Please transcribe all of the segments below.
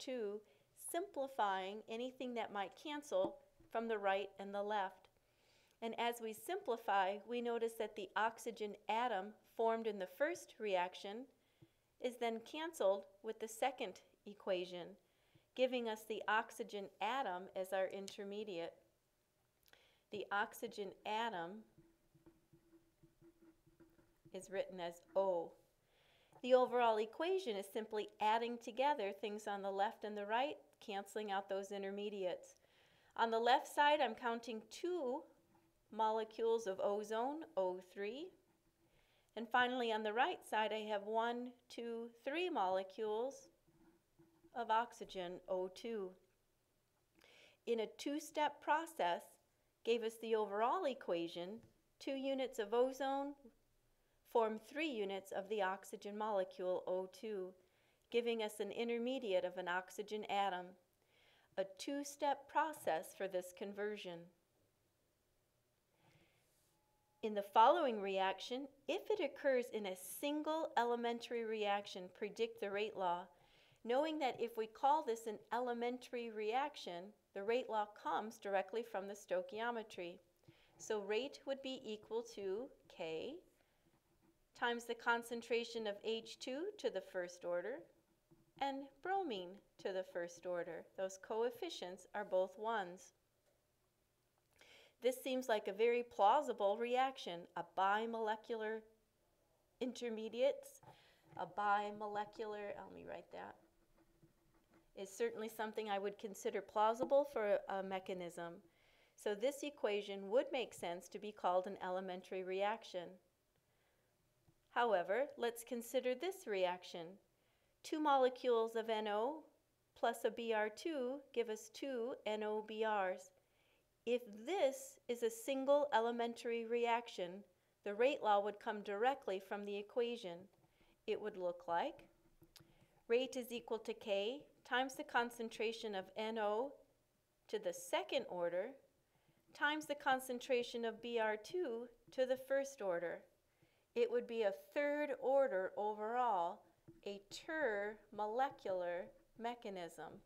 O2, simplifying anything that might cancel from the right and the left. And as we simplify, we notice that the oxygen atom formed in the first reaction is then canceled with the second equation, giving us the oxygen atom as our intermediate. The oxygen atom is written as O. The overall equation is simply adding together things on the left and the right, canceling out those intermediates. On the left side, I'm counting 2 molecules of ozone, O3. And finally, on the right side, I have 1, 2, 3 molecules of oxygen, O2. In a 2-step process, gave us the overall equation. 2 units of ozone form 3 units of the oxygen molecule, O2, giving us an intermediate of an oxygen atom. A 2-step process for this conversion. In the following reaction, if it occurs in a single elementary reaction, predict the rate law, knowing that if we call this an elementary reaction, the rate law comes directly from the stoichiometry. So rate would be equal to K times the concentration of H2 to the first order and bromine to the first order. Those coefficients are both 1s. This seems like a very plausible reaction, a bimolecular intermediates, let me write that, is certainly something I would consider plausible for a mechanism. So this equation would make sense to be called an elementary reaction. However, let's consider this reaction. 2 molecules of NO plus a Br2 give us 2 NOBRs. If this is a single elementary reaction, the rate law would come directly from the equation. It would look like rate is equal to K times the concentration of NO to the second order times the concentration of Br2 to the first order. It would be a 3rd order overall, a termolecular mechanism.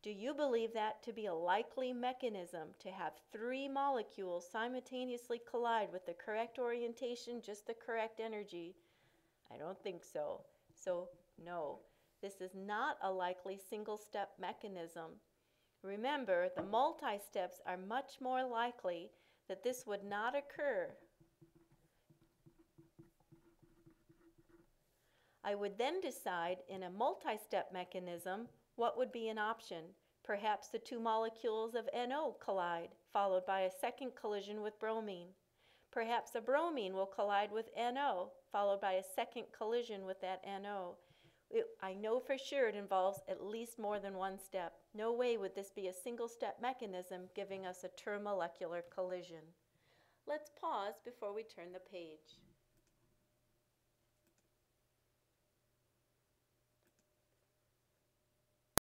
Do you believe that to be a likely mechanism, to have 3 molecules simultaneously collide with the correct orientation, just the correct energy? I don't think so. So no, this is not a likely single-step mechanism. Remember, the multi-steps are much more likely that this would not occur. I would then decide in a multi-step mechanism what would be an option. Perhaps the 2 molecules of NO collide, followed by a second collision with bromine. Perhaps a bromine will collide with NO, followed by a second collision with that NO. I know for sure it involves at least more than 1 step. No way would this be a single-step mechanism giving us a termolecular collision. Let's pause before we turn the page.